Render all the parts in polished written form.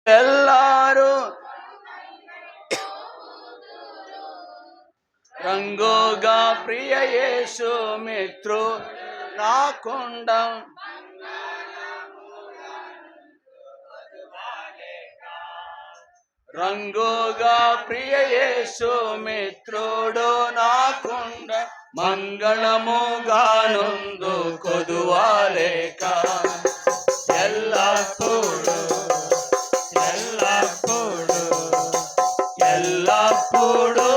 ಎಲ್ಲಾರು రంగుగా ప్రియ యేసు మిత్రు నాకుండా రంగుగా ప్రియ యేసు మిత్రుడు నాకుండా మంగళముగానుందు కొదువాలేక ఎల్లప్పుడు ఎల్లప్పుడు ఎల్లప్పుడు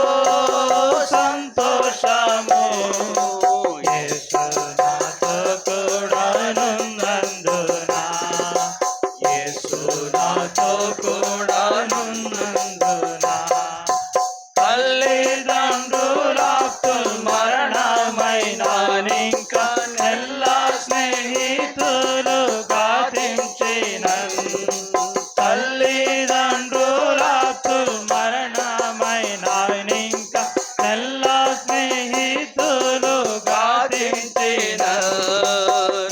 సంతోషము యేసు నాతో కూడానున్నందున యేసు నాతో కూడానున్నందున తల్లిదండ్రులకు మరణమైన ఇంకా నెల్ల స్నేహితులు గాతించిన తల్లిదండ్రులకు మరణమైన ఇంకా నెల్ల స్నేహితులు గాతించిన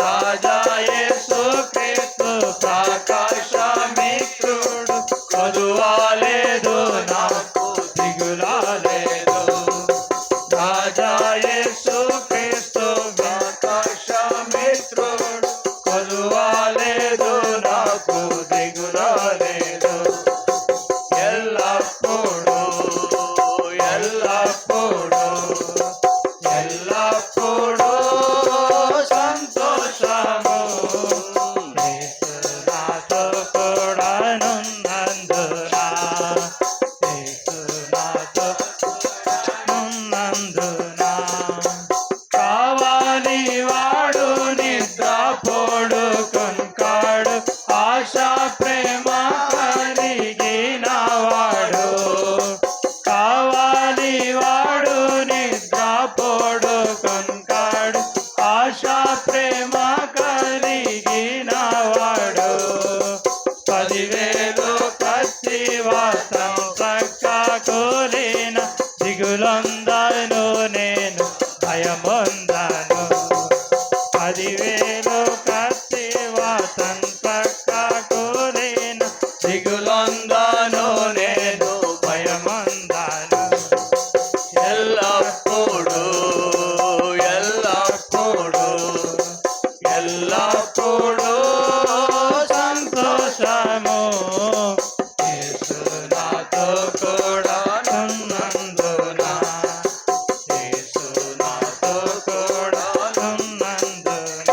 రాజా యేసు క్రీస్తు ప్రకాశ మిత్రుడు కొదువాలేదు నాకు దిగులాలేదు రాజా యేసు క్రీస్తు ప్రకాశ మిత్రుడు కొదువాలేదు నాకు దిగులాలేదు ఎల్లప్పుడు ఎల్లప్పుడు ఎల్లప్పుడు సంతోషము యేసు నాతో కూడానున్నందున యేసు నాతో ఉన్నందున కావాలి వాడు నిద్రపోడు కొన్కాడు ఆశ ప్రేమ కలిగిన వాడు కావాలి వాడు నిద్రపోడు కొన్కాడు ఆశ ప్రేమ కలిగిన వాడు 10,000 కత్తి వాసం చక్క కూలిన దిగులొందను నేను భయమొందను 10,000 కత్తి వాసం చక్క కూలిన దిగులొందను నేను భయమొందను ఎల్లప్పుడు ఎల్లప్పుడు ఎల్లప్పుడు సంతోషము యేసు నాతో కూడానున్నందున యేసు నాతో కూడానున్నందున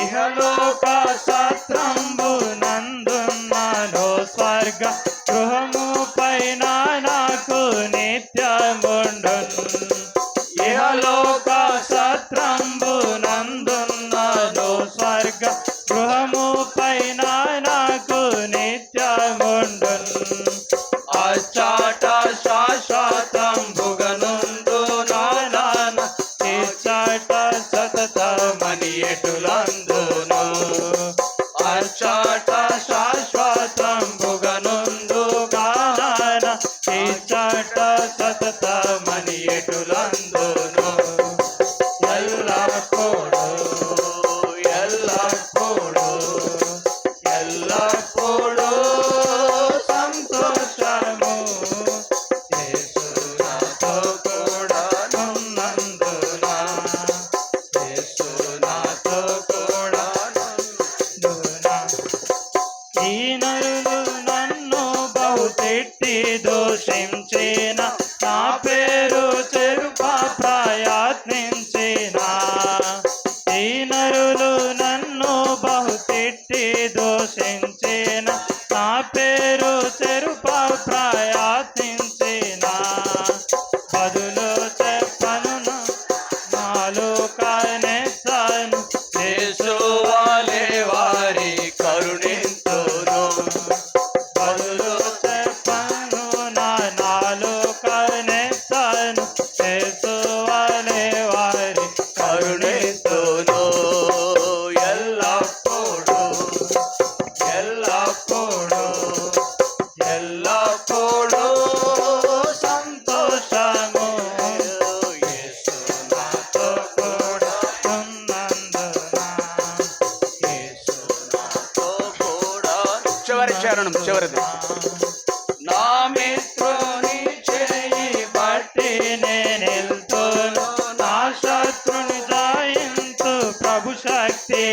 ఇహలోక సత్రంబు నందున్నాను స్వర్గ గృహము పైన నాకు నిత్యముండును ఇహలోక సత్రంబు నందున్నాను స్వర్గ గృహము పైన నాకు నిత్యముండును అచ్చాట శాశ్వతంబుగనుండు నాయన ఇచ్చాట సతతమని ఎటులందును అచ్చాట శాశ్వతంబుగనుండు గాన ఇచ్చాట సతతమని ఎటులందును ఎల్లప్పుడు ఎల్లప్పుడు ఎల్లప్పుడు సంతోషము యేసు నాతో కూడానున్నందున యేసు నాతో కూడానున్నందున ఈ నరులు నన్ను బహు తిట్టి దూషించిన నా పేరు చెరుప ప్రయత్నించిన ఈ నరులు నన్ను బహు తిట్టి దూషించిన నా పేరు చెరుప ప్రయత్నించిన బదులు చెప్పను నాలో కనెత్తను యేసు వాలే వారి కరుణింతును బదులు చెప్పను నాలో కనెత్తను చరణం చివరిది. నా మిత్రుని చేయి బట్టి నేనెళ్తూను, నా శత్రుని జయింతు ప్రభు శక్తి